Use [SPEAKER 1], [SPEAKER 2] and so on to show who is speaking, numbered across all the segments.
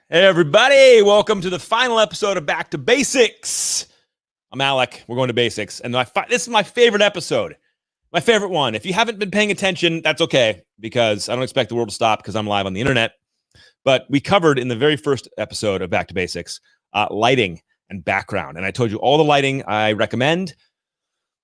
[SPEAKER 1] Hey everybody, welcome to the final episode of Back to Basics. I'm Alec, we're going to basics, and this is my favorite episode, my favorite one. If you haven't been paying attention, that's okay, because I don't expect the world to stop because I'm live on the internet. But we covered in the very first episode of Back to Basics, lighting and background, and I told you all the lighting I recommend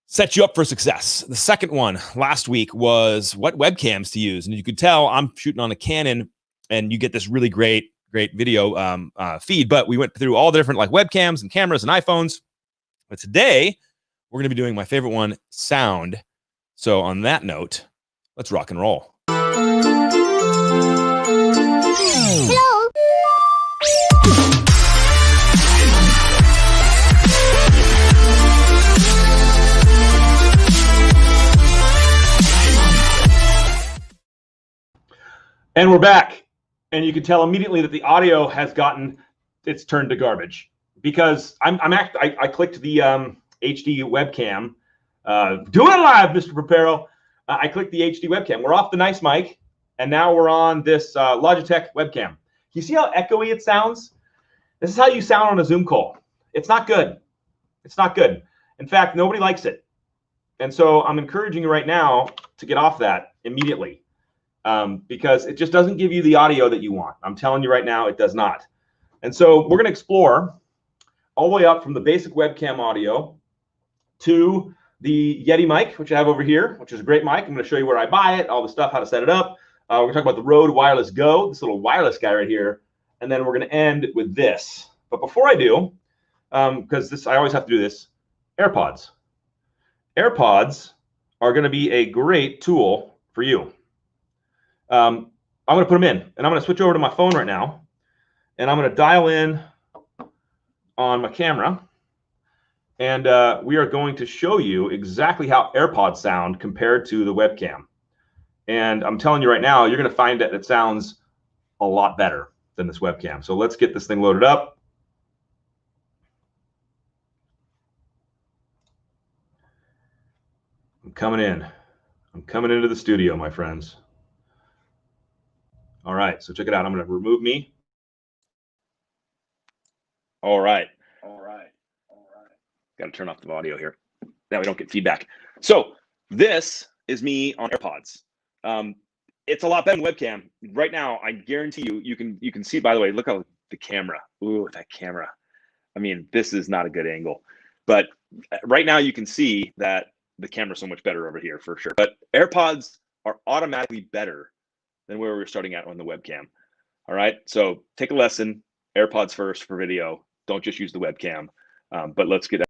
[SPEAKER 1] set you up for success. The second one last week was what webcams to use, and you could tell I'm shooting on a Canon, and you get this really great video feed, but we went through all the different like webcams and cameras and iPhones. But today we're going to be doing my favorite one, sound. So on that note, let's rock and roll.
[SPEAKER 2] Hello.
[SPEAKER 1] And we're back. And you can tell immediately that the audio has gotten it's turned to garbage because I clicked the HD webcam. Doing it live, Mr. Preparo. I clicked the HD webcam. We're off the nice mic, and now we're on this Logitech webcam. You see how echoey it sounds? This is how you sound on a Zoom call. It's not good. It's not good. In fact, nobody likes it. And so I'm encouraging you right now to get off that immediately. Because it just doesn't give you the audio that you want. I'm telling you right now, it does not. And so we're going to explore all the way up from the basic webcam audio to the Yeti mic, which I have over here, which is a great mic. I'm going to show you where I buy it, all the stuff, how to set it up. We're going to talk about the Rode Wireless Go, this little wireless guy right here. And then we're going to end with this. But before I do, because I always have to do this, Airpods. Airpods are going to be a great tool for you. I'm going to put them in, and I'm going to switch over to my phone right now, and I'm going to dial in on my camera, and we are going to show you exactly how AirPods sound compared to the webcam. And I'm telling you right now, you're going to find that it sounds a lot better than this webcam. So let's get this thing loaded up. I'm coming in. I'm coming into the studio, my friends. All right, so check it out. I'm going to remove me. All right. Got to turn off the audio here. Now we don't get feedback. So this is me on AirPods. It's a lot better than webcam. Right now, I guarantee you can see, by the way, look how the camera. Ooh, that camera. I mean, this is not a good angle. But right now you can see that the camera's so much better over here for sure. But AirPods are automatically better than where we were starting at on the webcam. All right, so take a lesson, AirPods first for video. Don't just use the webcam, but let's get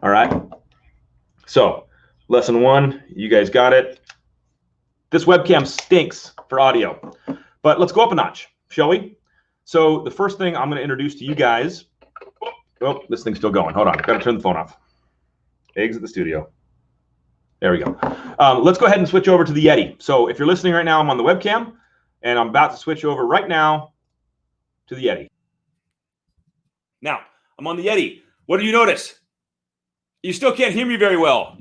[SPEAKER 1] all right. So lesson one, you guys got it. This webcam stinks for audio, but let's go up a notch, shall we? So the first thing I'm gonna introduce to you guys, oh, this thing's still going. Hold on, gotta turn the phone off. Exit the studio. There we go. Let's go ahead and switch over to the Yeti. So if you're listening right now, I'm on the webcam, and I'm about to switch over right now to the Yeti. Now, I'm on the Yeti. What do you notice? You still can't hear me very well.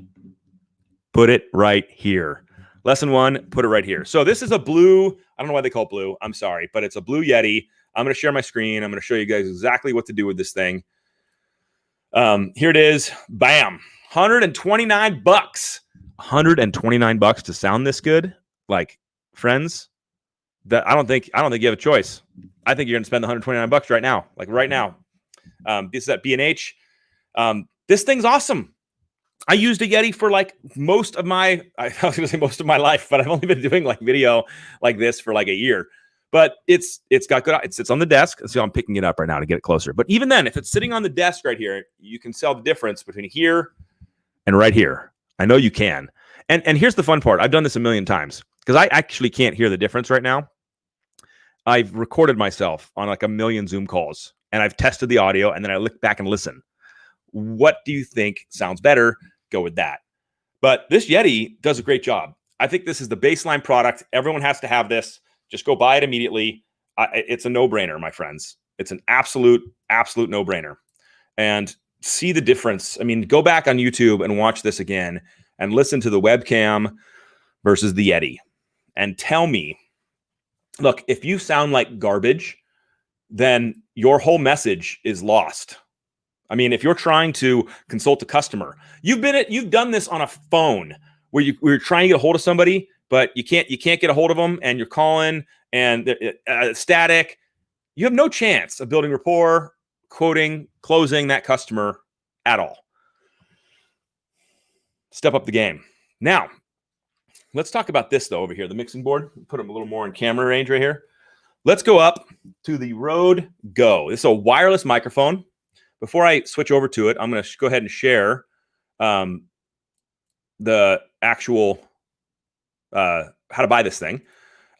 [SPEAKER 1] Put it right here. Lesson one, put it right here. So this is a blue, I don't know why they call it blue. I'm sorry, but it's a blue Yeti. I'm going to share my screen. I'm going to show you guys exactly what to do with this thing. Here it is. Bam. 129 bucks. 129 bucks to sound this good, like, friends, that I don't think you have a choice. I think you're gonna spend the 129 bucks right now, like right now. This is at B&H. This thing's awesome. I used a Yeti for like most of my life, but I've only been doing like video like this for like a year. But it's got good. It sits on the desk. So I'm picking it up right now to get it closer. But even then, if it's sitting on the desk right here, you can tell the difference between here and right here. I know you can. And here's the fun part. I've done this a million times because I actually can't hear the difference right now. I've recorded myself on like a million Zoom calls, and I've tested the audio, and then I look back and listen. What do you think sounds better? Go with that. But this Yeti does a great job. I think this is the baseline product. Everyone has to have this. Just go buy it immediately. It's a no-brainer, my friends. It's an absolute no-brainer. And see the difference. I mean, go back on YouTube and watch this again and listen to the webcam versus the Yeti and tell me look, if you sound like garbage, then your whole message is lost. I mean, if you're trying to consult a customer, you've done this on a phone where you're trying to get a hold of somebody, but you can't get a hold of them, and you're calling and static. You have no chance of building rapport, quoting, closing that customer at all. Step up the game. Now, let's talk about this though over here, the mixing board. Put them a little more in camera range right here. Let's go up to the Rode Go. This is a wireless microphone. Before I switch over to it, I'm going to go ahead and share the actual how to buy this thing.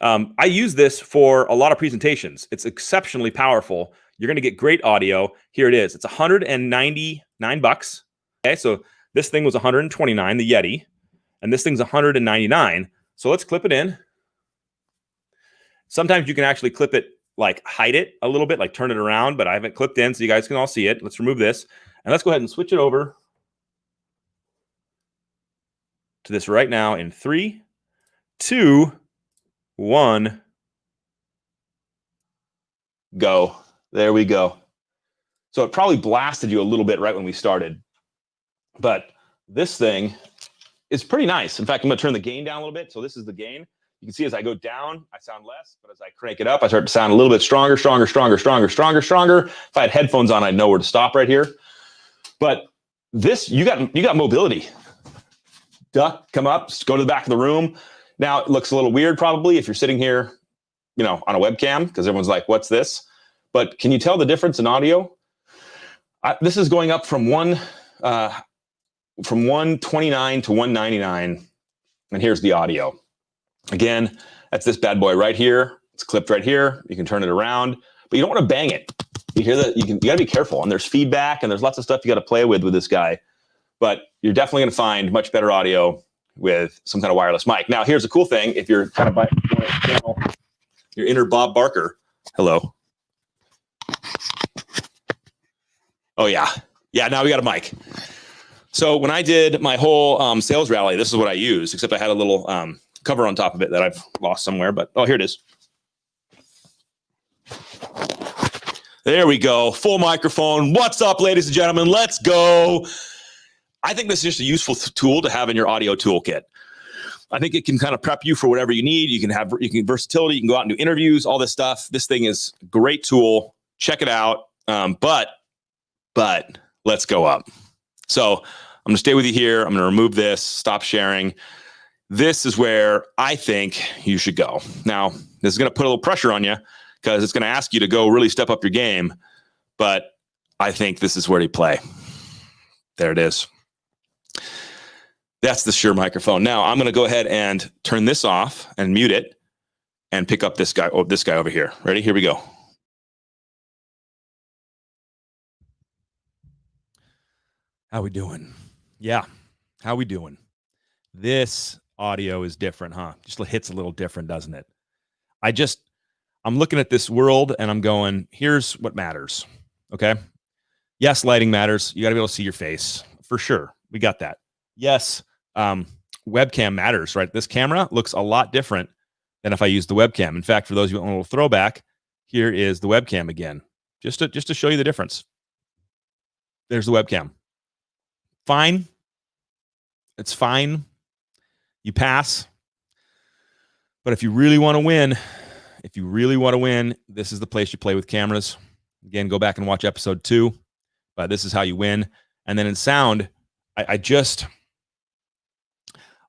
[SPEAKER 1] I use this for a lot of presentations. It's exceptionally powerful. You're going to get great audio. Here it is. It's $199. Okay, so this thing was $129, the Yeti, and this thing's $199. So let's clip it in. Sometimes you can actually clip it, like hide it a little bit, like turn it around, but I haven't clipped in so you guys can all see it. Let's remove this, and let's go ahead and switch it over to this right now in 3, 2, 1, go. There we go. So it probably blasted you a little bit right when we started, but this thing is pretty nice. In fact, I'm going to turn the gain down a little bit. So this is the gain. You can see as I go down, I sound less, but as I crank it up, I start to sound a little bit stronger, stronger, stronger, stronger, stronger, stronger. If I had headphones on, I'd know where to stop right here. But this, you got mobility. Duck, come up, go to the back of the room. Now it looks a little weird probably if you're sitting here, you know, on a webcam, because everyone's like, what's this? But can you tell the difference in audio? This is going up from 129 to 199, and here's the audio. Again, that's this bad boy right here. It's clipped right here. You can turn it around, but you don't want to bang it. You hear that? You got to be careful, and there's feedback, and there's lots of stuff you got to play with this guy. But you're definitely going to find much better audio with some kind of wireless mic. Now, here's a cool thing. If you're kind of by your inner Bob Barker, hello. Oh yeah, now we got a mic. So when I did my whole sales rally, this is what I used, except I had a little cover on top of it that I've lost somewhere, but oh, here it is. There we go. Full microphone. What's up, ladies and gentlemen? Let's go. I think this is just a useful tool to have in your audio toolkit. I think it can kind of prep you for whatever you need. You can versatility. You can go out and do interviews, all this stuff. This thing is a great tool. Check it out. But let's go up. So I'm going to stay with you here. I'm going to remove this, stop sharing. This is where I think you should go. Now, this is going to put a little pressure on you because it's going to ask you to go really step up your game. But I think this is where you play. There it is. That's the Shure microphone. Now I'm going to go ahead and turn this off and mute it and pick up this guy. Oh, this guy over here. Ready? Here we go. How we doing? Yeah. How we doing? This audio is different, huh? Just hits a little different, doesn't it? I'm looking at this world and I'm going, here's what matters. Okay. Yes, lighting matters. You got to be able to see your face for sure. We got that. Yes. Webcam matters, right? This camera looks a lot different than if I use the webcam. In fact, for those of you who want a little throwback, here is the webcam again, just to show you the difference. There's the webcam. Fine. It's fine. You pass. But if you really want to win, this is the place you play with cameras. Again, go back and watch episode 2. But this is how you win. And then in sound,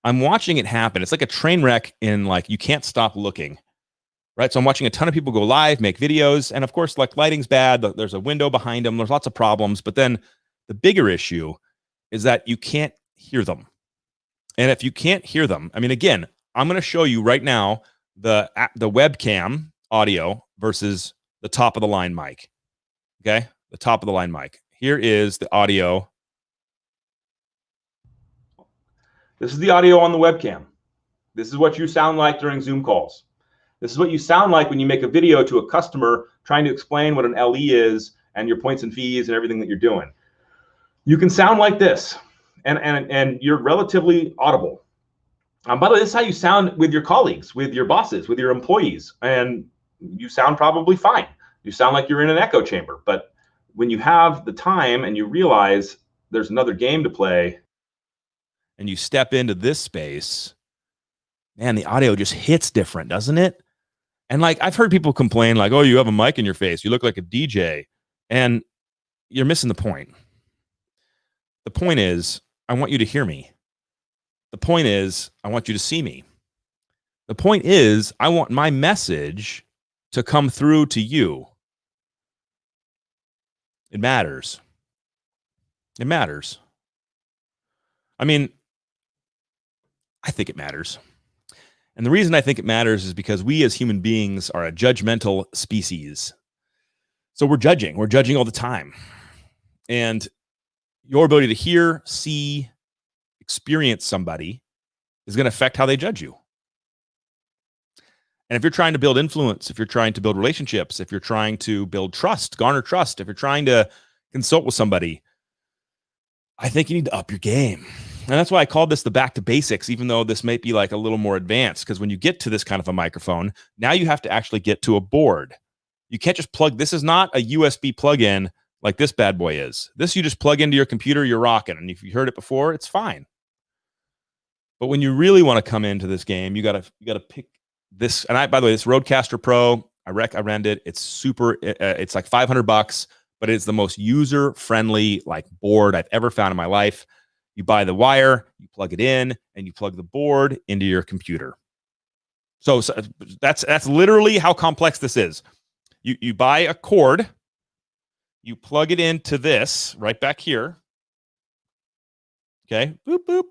[SPEAKER 1] I'm watching it happen. It's like a train wreck in you can't stop looking, right? So I'm watching a ton of people go live, make videos. And of course, lighting's bad. There's a window behind them. There's lots of problems. But then the bigger issue is that you can't hear them. And if you can't hear them, I mean, again, I'm going to show you right now the webcam audio versus the top of the line mic. Okay. The top of the line mic. Here is the audio. This is the audio on the webcam. This is what you sound like during Zoom calls. This is what you sound like when you make a video to a customer trying to explain what an LE is and your points and fees and everything that you're doing. You can sound like this, and you're relatively audible. By the way, this is how you sound with your colleagues, with your bosses, with your employees, and you sound probably fine. You sound like you're in an echo chamber. But when you have the time and you realize there's another game to play, and you step into this space, man, the audio just hits different, doesn't it? And like, I've heard people complain like, oh, you have a mic in your face, you look like a DJ, and you're missing the point. The point is, I want you to hear me. The point is, I want you to see me. The point is, I want my message to come through to you. It matters. It matters. I mean, I think it matters. And the reason I think it matters is because we as human beings are a judgmental species. So we're judging all the time. And your ability to hear, see, experience somebody is going to affect how they judge you. And if you're trying to build influence, if you're trying to build relationships, if you're trying to build trust, garner trust, if you're trying to consult with somebody, I think you need to up your game. And that's why I called this the back to basics, even though this might be like a little more advanced, because when you get to this kind of a microphone, now you have to actually get to a board. You can't just plug. This is not a USB plug-in like this bad boy is. This you just plug into your computer, you're rocking. And if you heard it before, it's fine. But when you really want to come into this game, you gotta pick this. And by the way, this Rodecaster Pro, I recommend it. It's super. It's like $500, but it's the most user-friendly like board I've ever found in my life. You buy the wire, you plug it in, and you plug the board into your computer. So that's literally how complex this is. You buy a cord, you plug it into this right back here. Okay, boop, boop.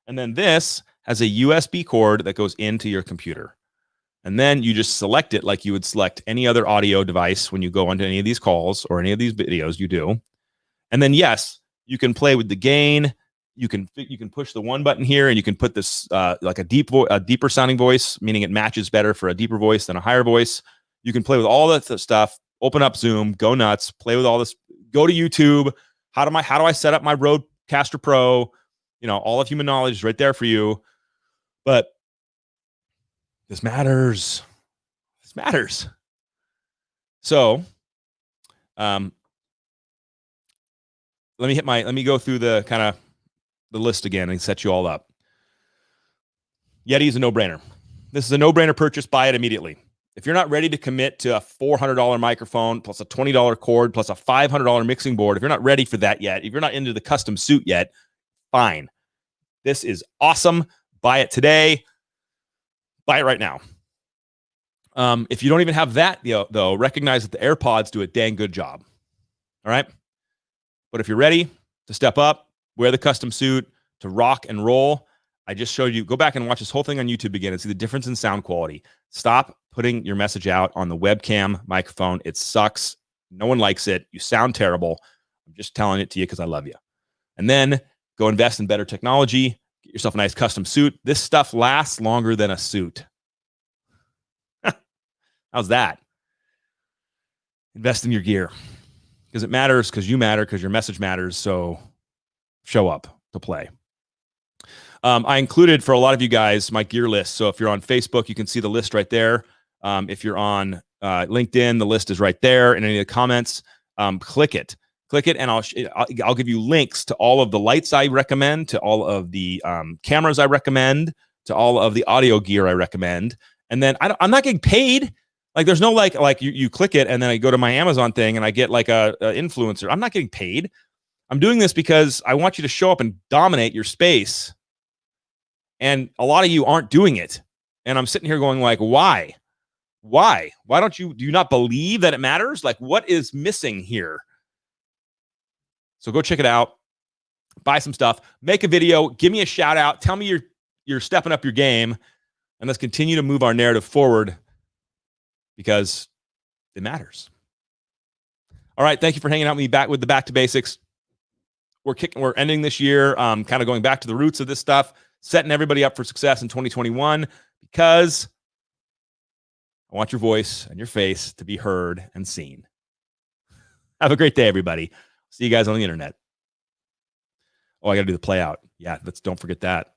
[SPEAKER 1] And then this has a USB cord that goes into your computer. And then you just select it like you would select any other audio device when you go onto any of these calls or any of these videos you do. And then, yes, you can play with the gain. You can push the one button here, and you can put this like a deeper sounding voice, meaning it matches better for a deeper voice than a higher voice. You can play with all that stuff. Open up Zoom, go nuts, play with all this. Go to YouTube. How do I set up my Rodecaster Pro? You know, all of human knowledge is right there for you. But this matters. This matters. So, let me go through the kind of the list again and set you all up. Yeti is a no-brainer. This is a no-brainer purchase. Buy it immediately. If you're not ready to commit to a $400 microphone plus a $20 cord plus a $500 mixing board, if you're not ready for that yet, if you're not into the custom suit yet, fine. This is awesome. Buy it today. Buy it right now. If you don't even have that, though, recognize that the Airpods do a dang good job. All right? But if you're ready to step up, wear the custom suit, to rock and roll, I just showed you. Go back and watch this whole thing on YouTube again and see the difference in sound quality. Stop putting your message out on the webcam microphone. It sucks. No one likes it. You sound terrible. I'm just telling it to you because I love you. And then go invest in better technology. Get yourself a nice custom suit. This stuff lasts longer than a suit. How's that? Invest in your gear because it matters, because you matter, because your message matters. So show up to play. I included for a lot of you guys my gear list. So if you're on Facebook, you can see the list right there. If you're on LinkedIn, the list is right there. In any of the comments, click it, and I'll give you links to all of the lights I recommend, to all of the cameras I recommend, to all of the audio gear I recommend. And then I'm not getting paid. Like there's no like you click it and then I go to my Amazon thing and I get like a influencer. I'm not getting paid. I'm doing this because I want you to show up and dominate your space. And a lot of you aren't doing it. And I'm sitting here going like, why? Why do you not believe that it matters? Like what is missing here? So go check it out, buy some stuff, make a video, give me a shout out. Tell me you're stepping up your game, and let's continue to move our narrative forward because it matters. All right. Thank you for hanging out with me back with the Back to Basics. We're ending this year, kind of going back to the roots of this stuff, setting everybody up for success in 2021 because I want your voice and your face to be heard and seen. Have a great day, everybody. See you guys on the internet. Oh, I got to do the play out. Yeah, don't forget that.